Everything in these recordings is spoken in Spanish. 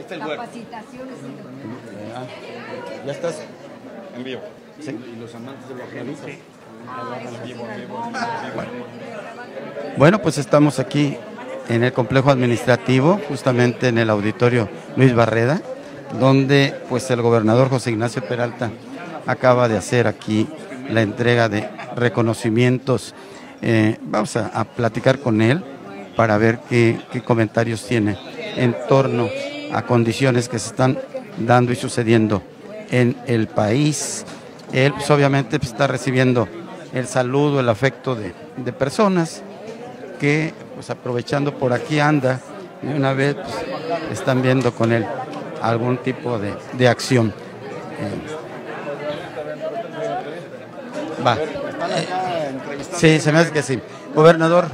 capacitaciones. ¿Ya estás? En vivo. Sí. Y los amantes de los realistas. Bueno, pues estamos aquí en el complejo administrativo, justamente en el auditorio Luis Barreda, donde pues el gobernador José Ignacio Peralta acaba de hacer aquí la entrega de reconocimientos. Vamos a platicar con él para ver qué comentarios tiene en torno a condiciones que se están dando y sucediendo en el país. Él pues, obviamente pues, está recibiendo el saludo, el afecto de personas que pues aprovechando por aquí anda y una vez pues, están viendo con él algún tipo de acción. Sí, se me hace que sí. Gobernador.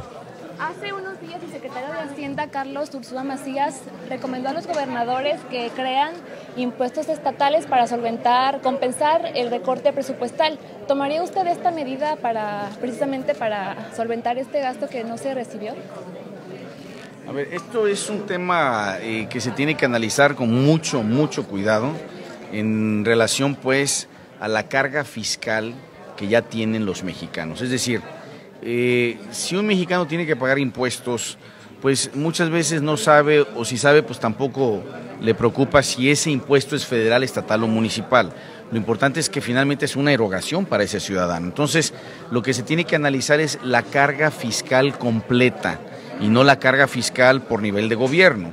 Hace unos días el secretario de Hacienda, Carlos Ursúa Macías, recomendó a los gobernadores que crean impuestos estatales para compensar el recorte presupuestal. ¿Tomaría usted esta medida precisamente para solventar este gasto que no se recibió? A ver, esto es un tema que se tiene que analizar con mucho cuidado en relación pues a la carga fiscal que ya tienen los mexicanos. Es decir, si un mexicano tiene que pagar impuestos, pues muchas veces no sabe, o si sabe, pues tampoco le preocupa si ese impuesto es federal, estatal o municipal. Lo importante es que finalmente es una erogación para ese ciudadano. Entonces, lo que se tiene que analizar es la carga fiscal completa y no la carga fiscal por nivel de gobierno.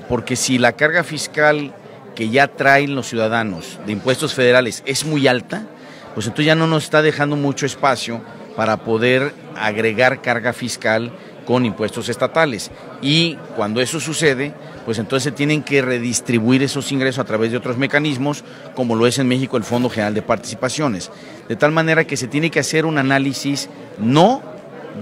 Porque si la carga fiscal que ya traen los ciudadanos de impuestos federales es muy alta, pues entonces ya no nos está dejando mucho espacio para poder agregar carga fiscal con impuestos estatales. Y cuando eso sucede, pues entonces se tienen que redistribuir esos ingresos a través de otros mecanismos, como lo es en México el Fondo General de Participaciones. De tal manera que se tiene que hacer un análisis no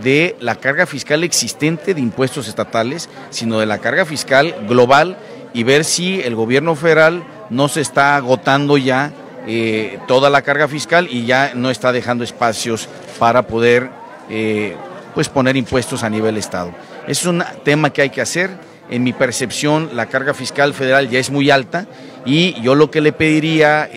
de la carga fiscal existente de impuestos estatales, sino de la carga fiscal global y ver si el gobierno federal no se está agotando ya toda la carga fiscal y ya no está dejando espacios para poder pues poner impuestos a nivel estado. Es un tema que hay que hacer. En mi percepción, la carga fiscal federal ya es muy alta y yo lo que le pediría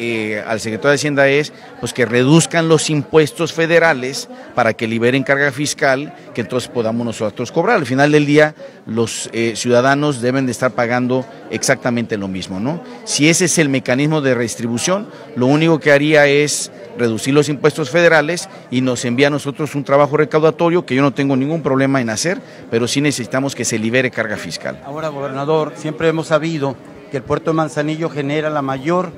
al secretario de Hacienda es pues que reduzcan los impuestos federales para que liberen carga fiscal, que entonces podamos nosotros cobrar. Al final del día, los ciudadanos deben de estar pagando exactamente lo mismo, ¿no? Si ese es el mecanismo de redistribución, lo único que haría es reducir los impuestos federales y nos envía a nosotros un trabajo recaudatorio que yo no tengo ningún problema en hacer, pero sí necesitamos que se libere carga fiscal. Ahora, gobernador, siempre hemos sabido que el puerto de Manzanillo genera la mayor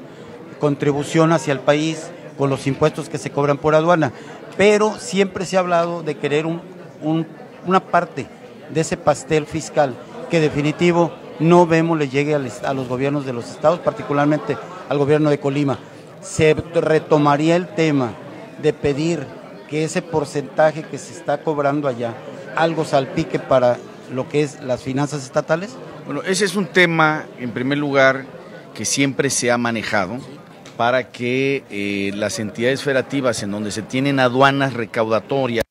contribución hacia el país con los impuestos que se cobran por aduana, pero siempre se ha hablado de querer una parte de ese pastel fiscal que definitivo no vemos le llegue a los gobiernos de los estados, particularmente al gobierno de Colima. ¿Se retomaría el tema de pedir que ese porcentaje que se está cobrando allá algo salpique para lo que es las finanzas estatales? Bueno, ese es un tema, en primer lugar, que siempre se ha manejado para que las entidades federativas en donde se tienen aduanas recaudatorias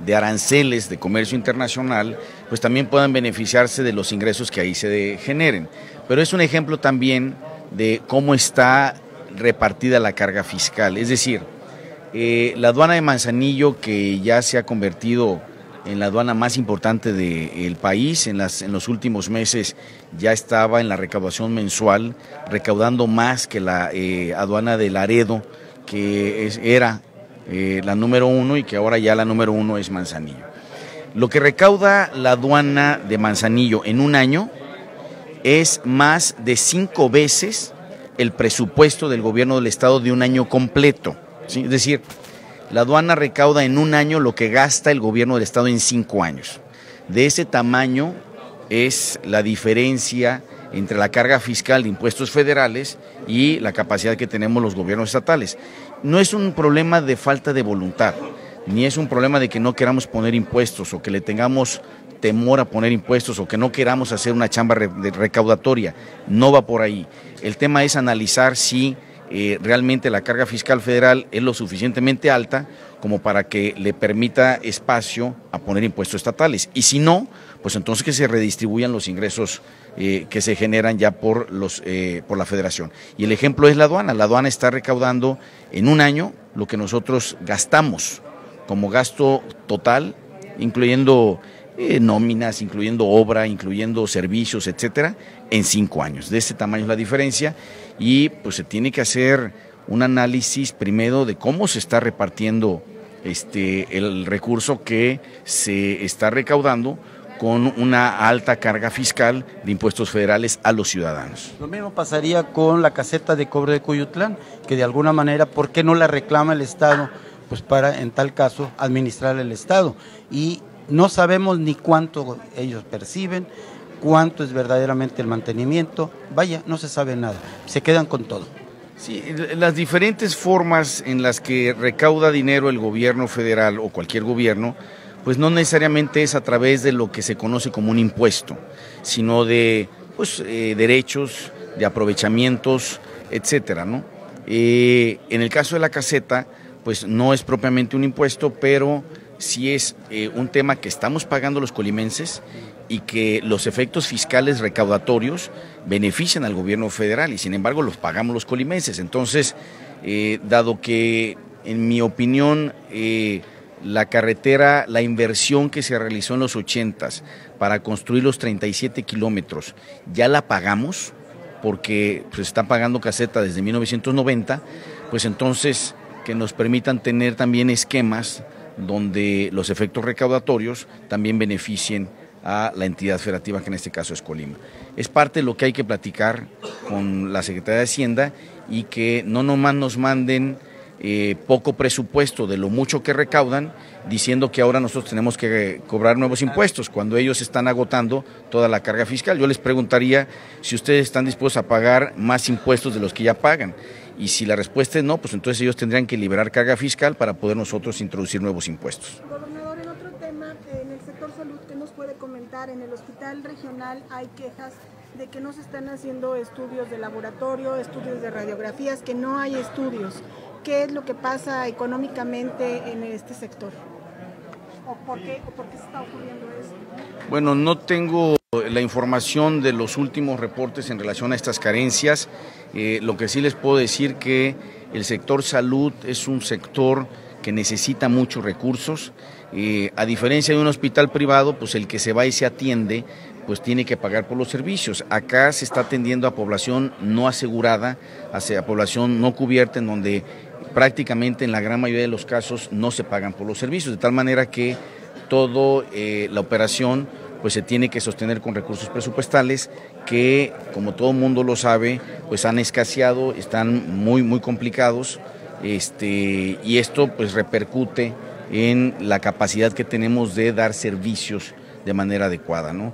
de aranceles de comercio internacional, pues también puedan beneficiarse de los ingresos que ahí se generen. Pero es un ejemplo también de cómo está repartida la carga fiscal, es decir, la aduana de Manzanillo, que ya se ha convertido en la aduana más importante del país, en los últimos meses ya estaba en la recaudación mensual, recaudando más que la aduana de Laredo, que era la número 1 y que ahora ya la número 1 es Manzanillo. Lo que recauda la aduana de Manzanillo en un año es más de 5 veces el presupuesto del gobierno del estado de un año completo, ¿sí? Es decir, la aduana recauda en un año lo que gasta el gobierno del estado en 5 años. De ese tamaño es la diferencia entre la carga fiscal de impuestos federales y la capacidad que tenemos los gobiernos estatales. No es un problema de falta de voluntad, ni es un problema de que no queramos poner impuestos o que le tengamos temor a poner impuestos o que no queramos hacer una chamba recaudatoria. No va por ahí. El tema es analizar si realmente la carga fiscal federal es lo suficientemente alta como para que le permita espacio a poner impuestos estatales. Y si no, pues entonces que se redistribuyan los ingresos que se generan ya por la Federación. Y el ejemplo es la aduana. La aduana está recaudando en un año lo que nosotros gastamos como gasto total, incluyendo nóminas, incluyendo obra, incluyendo servicios, etcétera, en 5 años. De ese tamaño es la diferencia y pues se tiene que hacer un análisis primero de cómo se está repartiendo el recurso que se está recaudando con una alta carga fiscal de impuestos federales a los ciudadanos. Lo mismo pasaría con la caseta de cobre de Cuyutlán, que de alguna manera, ¿por qué no la reclama el Estado? Pues para, en tal caso, administrar el Estado. Y no sabemos ni cuánto ellos perciben, cuánto es verdaderamente el mantenimiento. Vaya, no se sabe nada, se quedan con todo. Sí, las diferentes formas en las que recauda dinero el gobierno federal o cualquier gobierno, pues no necesariamente es a través de lo que se conoce como un impuesto, sino de derechos, de aprovechamientos, etcétera, ¿no? En el caso de la caseta, pues no es propiamente un impuesto, pero sí es un tema que estamos pagando los colimenses y que los efectos fiscales recaudatorios benefician al gobierno federal y sin embargo los pagamos los colimenses. Entonces, dado que en mi opinión la carretera, la inversión que se realizó en los 80s para construir los 37 kilómetros, ya la pagamos porque se está pagando caseta desde 1990, pues entonces que nos permitan tener también esquemas donde los efectos recaudatorios también beneficien a la entidad federativa, que en este caso es Colima. Es parte de lo que hay que platicar con la Secretaría de Hacienda y que no nomás nos manden poco presupuesto de lo mucho que recaudan, diciendo que ahora nosotros tenemos que cobrar nuevos impuestos, cuando ellos están agotando toda la carga fiscal. Yo les preguntaría si ustedes están dispuestos a pagar más impuestos de los que ya pagan. Y si la respuesta es no, pues entonces ellos tendrían que liberar carga fiscal para poder nosotros introducir nuevos impuestos. Gobernador, en otro tema, en el sector salud, ¿qué nos puede comentar? En el hospital regional hay quejas de que no se están haciendo estudios de laboratorio, estudios de radiografías, que no hay estudios. ¿Qué es lo que pasa económicamente en este sector? ¿O por qué se está ocurriendo esto? Bueno, no tengo la información de los últimos reportes en relación a estas carencias. Lo que sí les puedo decir que el sector salud es un sector que necesita muchos recursos. A diferencia de un hospital privado, pues el que se va y se atiende, pues tiene que pagar por los servicios. Acá se está atendiendo a población no asegurada, a población no cubierta, en donde prácticamente en la gran mayoría de los casos no se pagan por los servicios, de tal manera que toda la operación pues se tiene que sostener con recursos presupuestales que, como todo el mundo lo sabe, pues han escaseado, están muy complicados, y esto pues repercute en la capacidad que tenemos de dar servicios de manera adecuada, ¿no?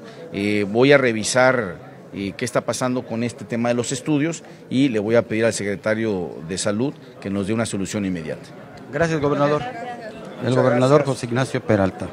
Voy a revisar qué está pasando con este tema de los estudios y le voy a pedir al secretario de Salud que nos dé una solución inmediata. Gracias, gobernador. El gobernador José Ignacio Peralta.